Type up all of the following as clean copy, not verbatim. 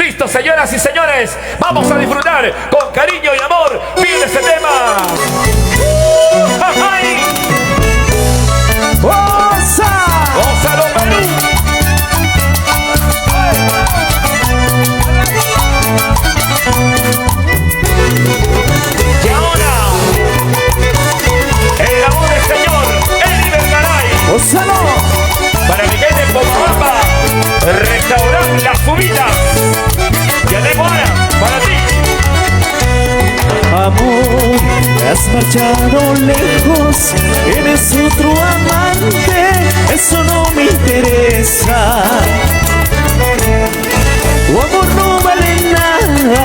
Listo, señoras y señores, vamos a disfrutar con cariño y amor. Pide ese tema. ¡Ay! ¡Osa! ¡Gózalo, Perú! Y ahora, el amor del señor Eddie Vergaray. ¡Ósalo! Para Miguel de Pomabamba, restaurante Las Fumitas. Ya tengo ahora, para ti. Amor, has marchado lejos, eres otro amante, eso no me interesa. Tu amor no vale nada.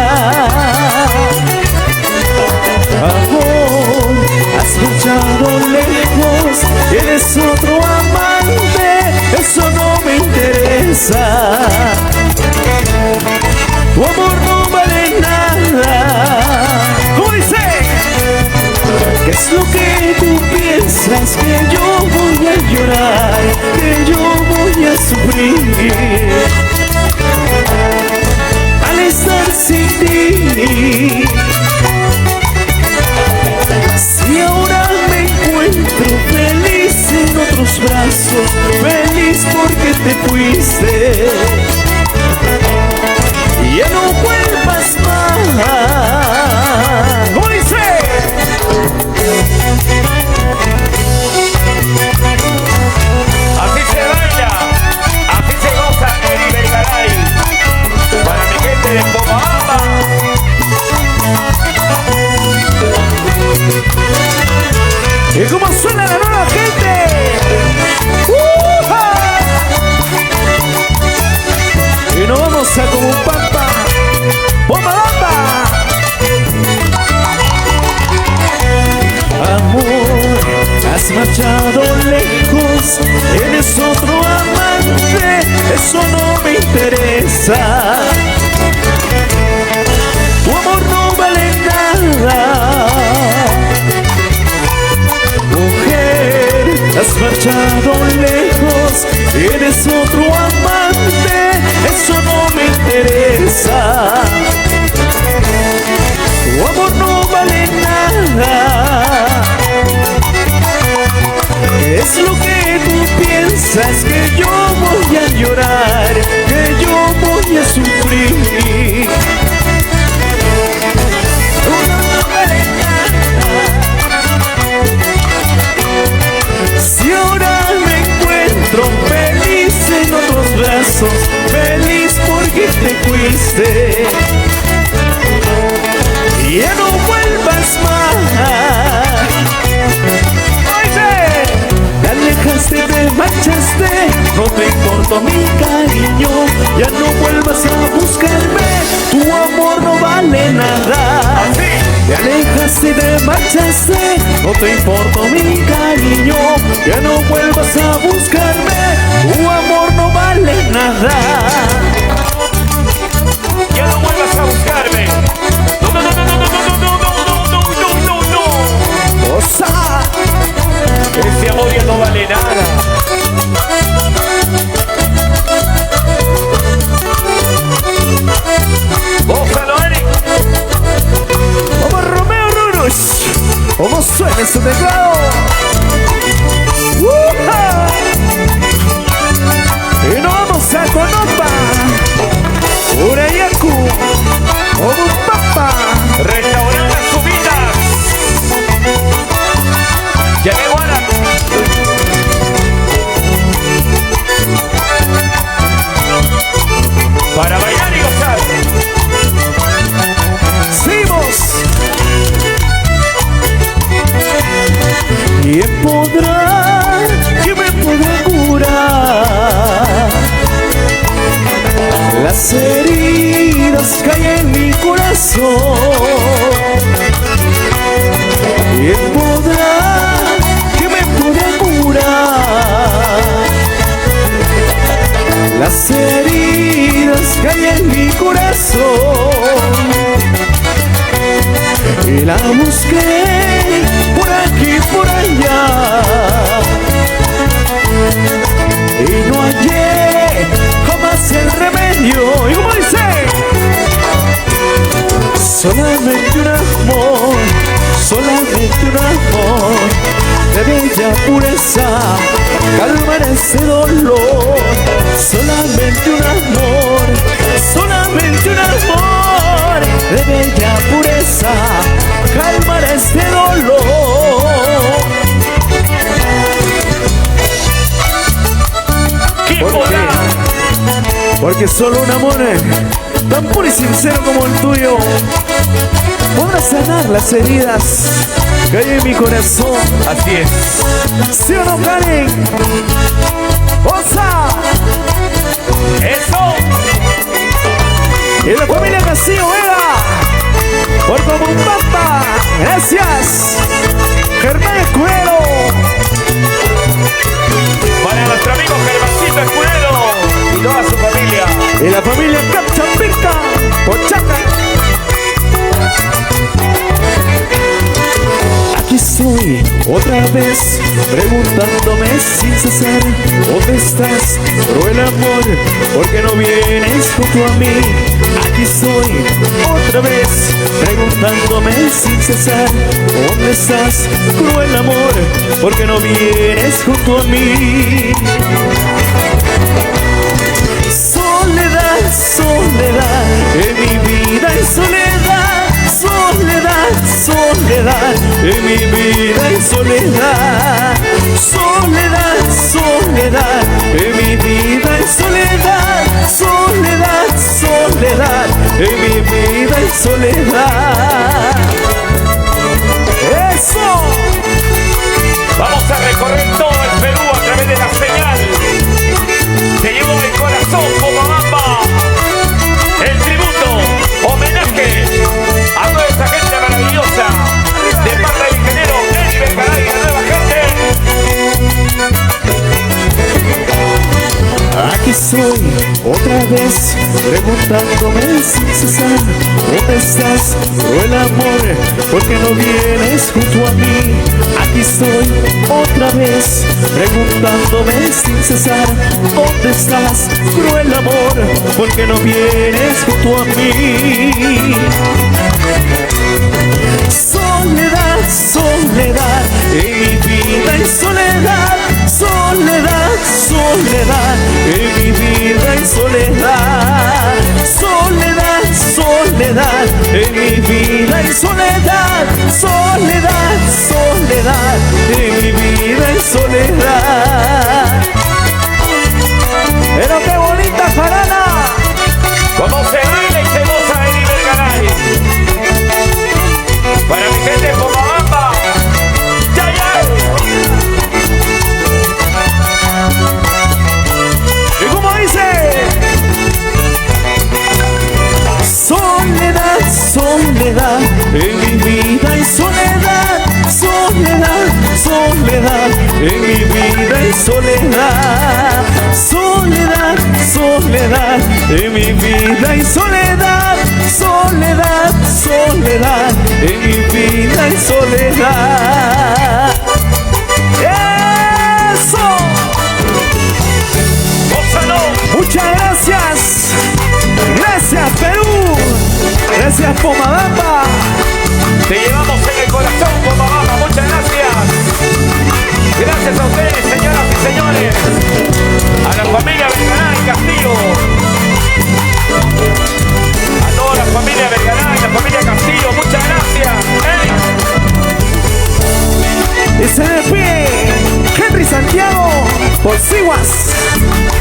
Amor, has marchado lejos, eres otro amante, eso no me interesa. Tu amor no vale nada. ¿Cómo dice? ¿Qué es lo que tú piensas? Que yo voy a llorar, que yo voy a sufrir al estar sin ti. Si ahora me encuentro feliz en otros brazos, feliz porque te fuiste, ya no vuelvas más. ¿Cómo dice? Así se baila, así se goza Eddie Vergaray. Para mi gente de Pomabamba. ¿Y cómo suena la nueva gente? Y nos vamos a Comupampa, Pomabamba. Amor, has marchado lejos, eres otro amante, eso no me interesa. Tu amor no vale nada. Mujer, has marchado lejos, eres otro amante, eso no me interesa. Tu amor no vale nada. Es lo que tú piensas, que yo voy a llorar, que yo voy a sufrir. No vale nada. Si ahora me encuentro feliz en otros brazos, feliz porque te fuiste, ya no vuelvas más. Te alejaste, te marchaste, no te importó mi cariño, ya no vuelvas a buscarme, tu amor no vale nada. Te alejaste, te marchaste, no te importó mi cariño, ya no vuelvas a buscarme, tu amor no vale nada. Ya no vuelvas a buscarme. No, no, no, no, no, no, no, no, no, no, no, no, no. ¡Osa! Ese amor ya no vale nada. ¡Gózalo, Eric! ¡Vamos, Romeo Ruros! ¿Cómo suena este teclado? ¡Uja! Y nos vamos a Conopa, Urayacu, Omupampa, Restaurante Las Fumitas. Ya me guarda. Para bailar y gozar. ¡Seguimos! ¿Quién me podrá curar las heridas que hay en mi corazón? ¿Quién me podrá curar las heridas que hay en mi corazón? Y la busqué por aquí, por allá, y no hallé jamás el remedio. ¿Y cómo dice? pureza calmará ese dolor. Solamente un amor, solamente un amor de bella pureza calmará este dolor. Porque solo un amor tan puro y sincero como el tuyo podrá sanar las heridas que hay en mi corazón. Así es. ¿Sí o no, Karen? ¡Osa! ¡Eso! Y la familia Castillo Vega por Comumpampa. Gracias, Germán Escudero. Para nuestro amigo Germancito Escudero y toda su familia. Y la familia Capchapica por Chaca. Aquí estoy otra vez preguntándome sin cesar: ¿dónde estás, cruel amor? ¿Por qué no vienes junto a mí? Aquí estoy otra vez preguntándome sin cesar: ¿dónde estás, cruel amor? ¿Por qué no vienes junto a mí? Soledad, soledad, en mi vida hay soledad. Soledad, soledad, en mi vida hay soledad. Soledad, soledad, en mi vida hay soledad. Soledad, soledad, en mi vida hay soledad. ¡Eso! Vamos a recorrer todo el Perú a través de la señal. Te llevo el corazón, Pomabamba. El tributo, homenaje a toda esa gente maravillosa de parte del ingeniero Eddie Vergaray y la nueva gente. Aquí estoy otra vez preguntándome sin cesar: ¿dónde estás, cruel amor? ¿Por qué no vienes junto a mí? Aquí estoy otra vez preguntándome sin cesar: ¿dónde estás, cruel amor? ¿Por qué no vienes junto a mí? Soledad, soledad, en mi vida hay soledad. Soledad, soledad, en mi vida hay soledad. Soledad, soledad, en mi vida hay soledad. Soledad, soledad, en mi vida hay soledad. Pero qué bonita jarana. Como se baila y se goza Eddie Vergaray. Para mi gente de Pomabamba. ¡Ya, ya! ¿Y cómo dice? Soledad, soledad, en mi vida hay soledad. Soledad, soledad, en mi vida hay soledad. Soledad, soledad, en mi vida hay soledad. Soledad, soledad, en mi vida hay soledad. ¡Eso! ¡Gózalo! Muchas gracias. Gracias, Perú. Gracias, Pomabamba. Te llevamos en el corazón, Pomabamba. Muchas gracias. Gracias a ustedes, señoras y señores. A la familia Vergaray Castillo. A toda la familia Vergaray, la familia Castillo. Muchas gracias. Y se despide Henry Santiago por Siguas.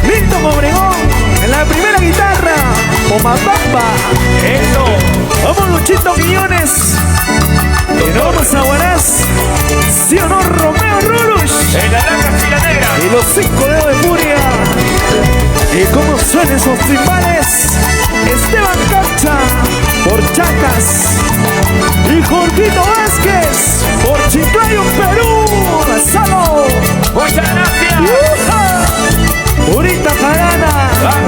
Milton Obregón en la primera guitarra. Pomabamba. Eso. Vamos, Luchito Quiñones. Y nos vamos a Huaraz. ¿Sí o no, Romeo Rurush? En la blanca y la negra. Y los 5 dedos de furia. Y cómo suenan esos timbales. Esteban Capcha por Chacas. Y Jorgito Vázquez por Chiclayo, Perú. ¡Salo! Muchas gracias. Purita jarana.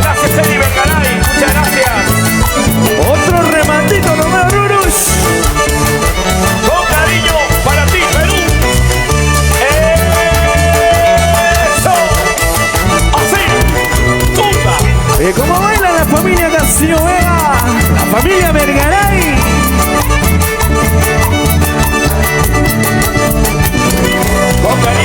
Gracias, Eddie Vergaray. Muchas gracias. Otro rematito, Romeo Rurush. Con cariño para ti, Perú. Eso. Así. Tumba. Y como baila la familia Castillo Vega, la familia Vergaray. Con cariño.